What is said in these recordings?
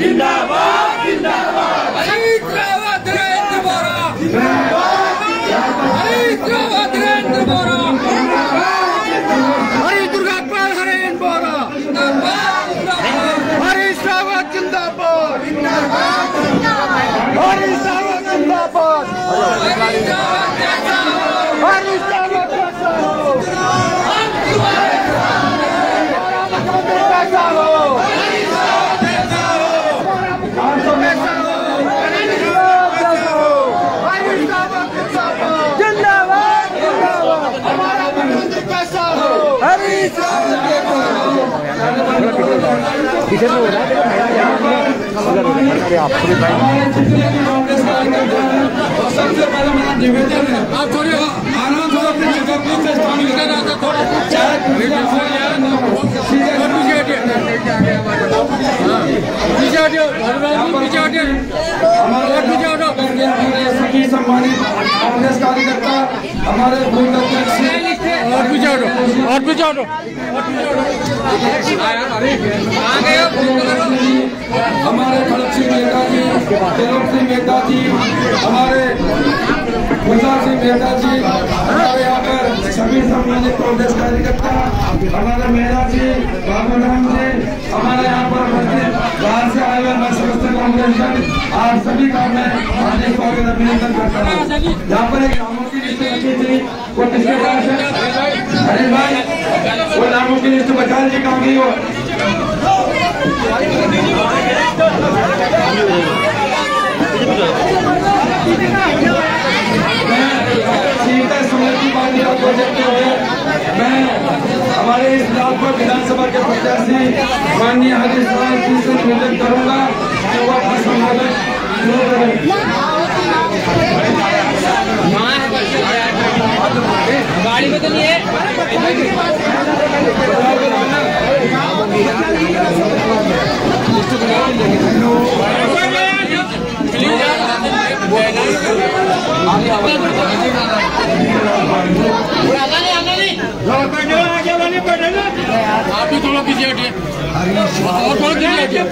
जिंदाबाद जिंदाबाद हरीश रावत नरेंद्र बोरा हरीश रावत नरेंद्र बोरा हरी दुर्गापाल हरेंद्र बोरा हरीश रावत जिंदाबाद हरीश रावत जिंदाबाद हरीश रावत किधर हो रहा है आप सबसे पहले मेरा निवेदन है आप थोड़ी आराम से अपनी जगह पे स्थान लेकर आकर थोड़ा हमारे सभी सम्मानित कांग्रेस कार्यकर्ता हमारे बूथ अध्यक्ष और हमारे खड़क सिंह मेहता जी, तिलक सिंह मेहता जी, हमारे गुलजार सिंह मेहता जी, हमारे यहाँ पर सभी सम्मानित कांग्रेस कार्यकर्ता, हमारे मेहता जी, बाबू राम जी, हमारे यहाँ पर बाहर से आए हुए मैं समस्त कांग्रेस आप सभी का मैं हार्दिक स्वागत अभिनंदन करता हूँ। यहाँ पर एक नामों की लिस्ट रखी थी, वो किसके पास है? अरे भाई, वो नामों की लिस्ट बचा ली कहाँ गई हो? मैं हमारे इस लालपुर विधानसभा के प्रत्याशी माननीय हरीश रावत जी से निवेदन करूंगा कि वो अपना संबोधन शुरू करें। गाड़ी में तो नहीं है आप भी थोड़ा पीछे हटिए और थोड़ा पीछे हटिए।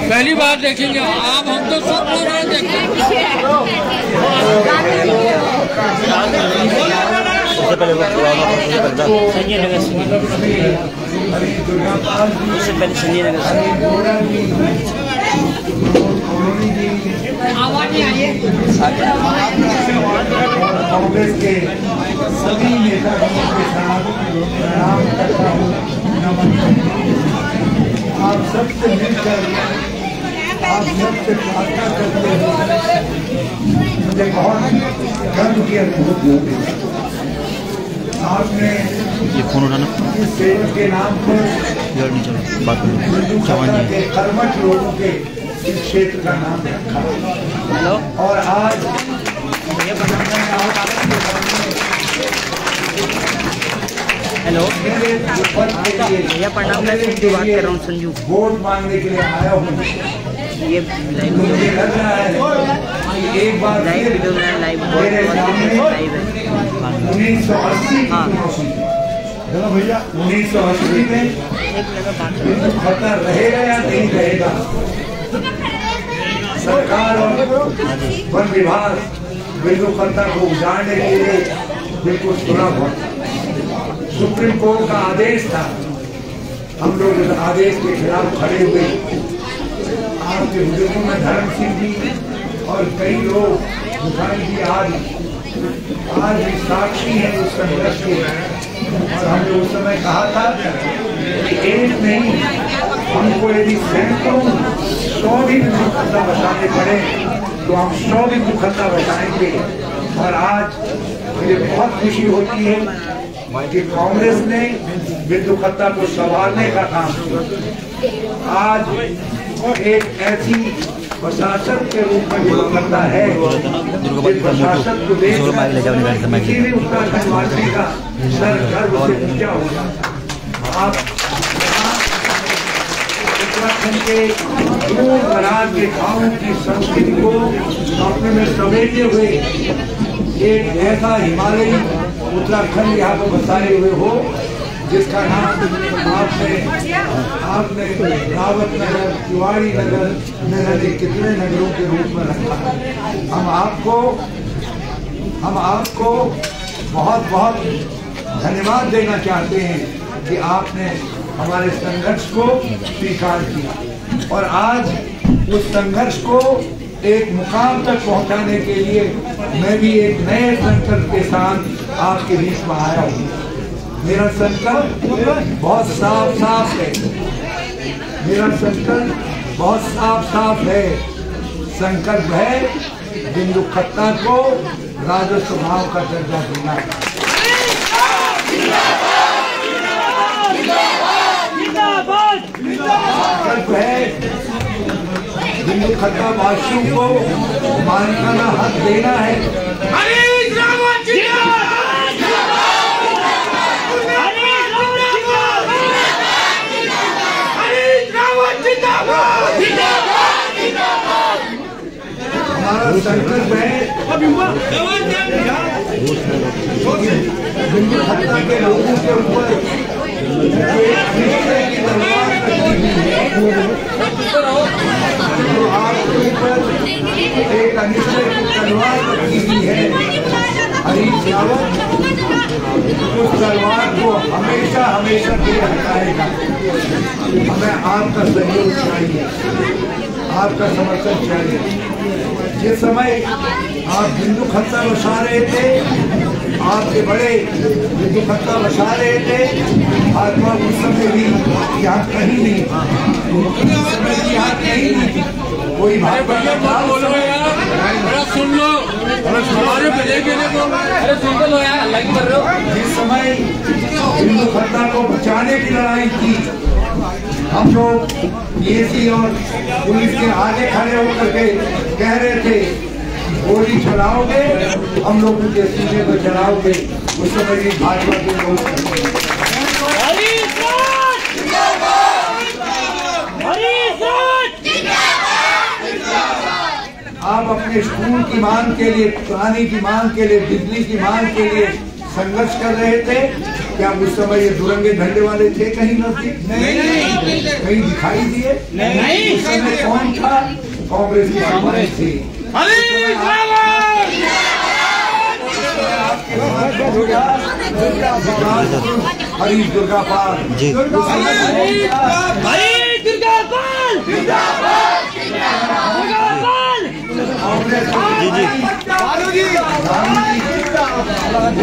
पहली बार देखेंगे आप, हम तो सब लोग देखेंगे। सबसे पहले संजय नगर उससे पहले संजय नगर कांग्रेस के सभी नेताओं के साथ प्रणाम करता हूँ। आप सबसे मिलकर आप सबसे प्रार्थना करते हुए मुझे बहुत गर्व की अनुभूति होती है। आपने ये फोन उठाना इस सेवक के नाम पर बात के कर्मठ लोगों के इस क्षेत्र का नाम रखा और आज हेलो भैया प्रणाम, मैं संजू बात कर रहा हूँ। संजू वोट मांगने के लिए आया हूँ। ये लाइव मुझे लग रहा है एक बार लाइव वीडियो में लाइव है 1980 भैया 1980 में खतर रहेगा या नहीं रहेगा? सरकार और वन विभाग बिल्कुल खतर को उजाड़ने के लिए बिल्कुल सुना हुआ। सुप्रीम कोर्ट का आदेश था, हम लोग उस आदेश के खिलाफ खड़े हुए। आपके बुजुर्गों में धर्म सिंह जी और कई लोग जी आज भी साक्षी है उस संघर्ष के। और हमने उस समय कहा था कि एक नहीं, हमको यदि सैकड़ों 100 भी मुकदमा बचाने पड़े तो हम 100 भी मुकदमा बचाएंगे। और आज मुझे बहुत खुशी होती है कि कांग्रेस ने बिंदु खत्ता को संभालने का काम किया। आज एक ऐसी प्रशासन के रूप में बिंदु खत्ता है, प्रशासन को किसी भी उत्तराखंडवासी का सर गर्व से ऊंचा हो जाता। आप उत्तराखंड के दूर दराज के गाँवों की संस्कृति को अपने में समेटे हुए एक ऐसा हिमालयी उत्तराखंड यहाँ पर बसाए हुए हो जिसका नाम आपने रावत नगर, तिवारी नगर न जाने कितने नगरों के रूप में रखा। हम आपको बहुत बहुत धन्यवाद देना चाहते हैं कि आपने हमारे संघर्ष को स्वीकार किया और आज उस संघर्ष को एक मुकाम तक पहुंचाने के लिए मैं भी एक नए संकल्प के साथ आपके बीच में आया हूँ। मेरा संकल्प बहुत साफ है। मेरा संकल्प बहुत साफ है। संकल्प है बिंदु खत्ता को राजस्व भाव का दर्जा देना। संकल्प है बिंदु खत्ता वासियों को मालिकाना हक देना है। हमारा संकल्प है बिंदु खत्ता के लोगों के ऊपर आपके ऊपर एक अनिश्चय की तलवार रखी हुई है। हरीश रावत उस तलवार को हमेशा के लिए हटाएगा। हमें आपका सहयोग चाहिए, आपका समर्थन चाहिए। जिस समय आप बिंदु खत्ता बसा रहे थे, आपके बड़े बिंदु खत्ता बसा रहे थे, भाजपा उस समय भी यहाँ कहीं नहीं, कोई भाजपा सुन लो, जिस समय बिंदु खत्ता को बचाने की लड़ाई थी, हम लोग पीएसी और पुलिस के आगे खड़े होकर के कह रहे थे गोली चलाओगे, हम लोग उनके सीने पर चलाओगे। उस समय भी भाजपा के लोग आप अपने स्कूल की मांग के लिए, पानी की मांग के लिए, बिजली की मांग के लिए संघर्ष कर रहे थे। क्या उस समय ये दुरंगे झंडे वाले थे? कहीं न थे? नहीं। कहीं दिखाई दिए? नहीं। उस समय कौन था? कांग्रेस की सरकार थी। हरीश दुर्गापाल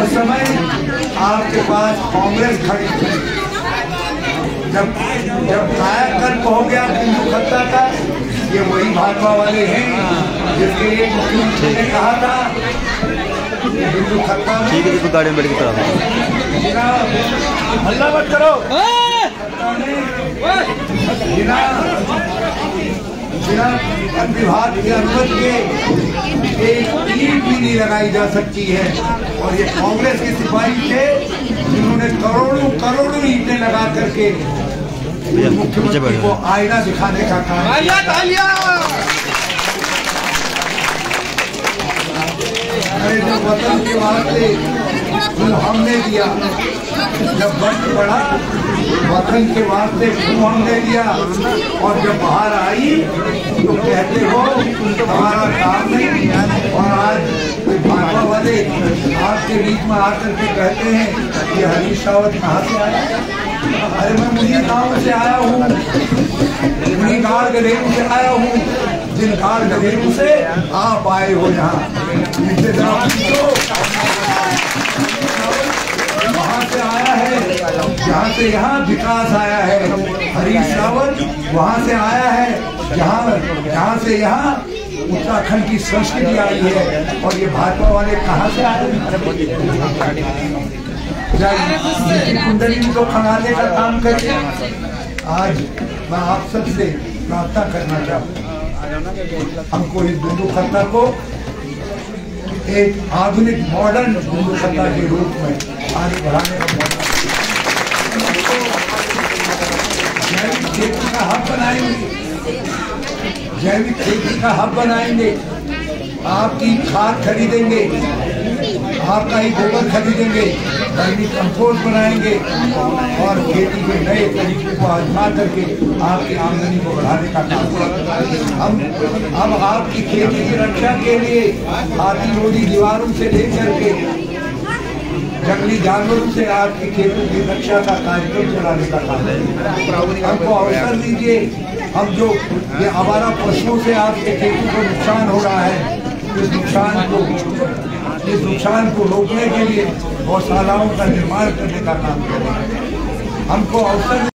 उस समय आपके पास कांग्रेस खड़ी थी। जब कायाकल्प हो गया बिंदु खत्ता का, ये वही भाजपा वाले हैं जिसके लिए मुख्यमंत्री ने कहा था बिंदु खत्ता गाड़ी में बैठ के हल्ला मत करो। बिना विभाग की अनुमति के एक ईंट भी नहीं लगाई जा सकती है। और ये कांग्रेस के सिपाही थे जिन्होंने करोड़ों ईंटें लगा करके मुख्यमंत्री को आईना दिखाने का काम किया। जो वतन के वास्ते खून हमने दिया, जब वक्त बढ़ा वतन के वास्ते खून हमने दिया, और जब बाहर आई तो कहते हो हमारा काम नहीं। और आज भाजपा वाले आपके बीच में आकर के कहते हैं कि हरीश रावत कहाँ से आया? अरे मैं मुझे गाँव से आया हूँ, उन्हीं गाड़ गलेरू से आया हूँ, जिन गाड़ गलेरू से आप आए हो यहाँ। वहाँ से आया है, जहाँ से यहाँ विकास आया है। हरीश रावत वहाँ से आया है जहाँ से यहाँ उत्तराखंड की संस्कृति आई है। और ये भाजपा वाले कहाँ से आए? कुंडली को खंगालने का काम करिए। आज मैं आप सबसे प्रार्थना करना चाहूँ, हमको इस बिंदु खत्ता को एक आधुनिक मॉडर्न बिंदु खत्ता के रूप में आगे बढ़ाने का मौका, जैविक खेती का हब बनाएंगे, जैविक खेती का हब बनाएंगे। आपकी खाद खरीदेंगे, आपका ही गोबर खरीदेंगे, वर्मी कंपोस्ट बनाएंगे और खेती के नए तरीकों को आजमा करके आपकी आमदनी को बढ़ाने का काम करेंगे। हम आपकी खेती की रक्षा के लिए हाथी रोधी दीवारों से लेकर के जंगली जानवरों से आपकी खेतों की रक्षा का कार्यक्रम चलाने का काम है। हमको अवसर दीजिए, हम जो ये आवारा पशुओं से आपके खेतों को नुकसान हो रहा है, इस नुकसान को रोकने के लिए गौशालाओं का निर्माण करने का काम करें। हमको अवसर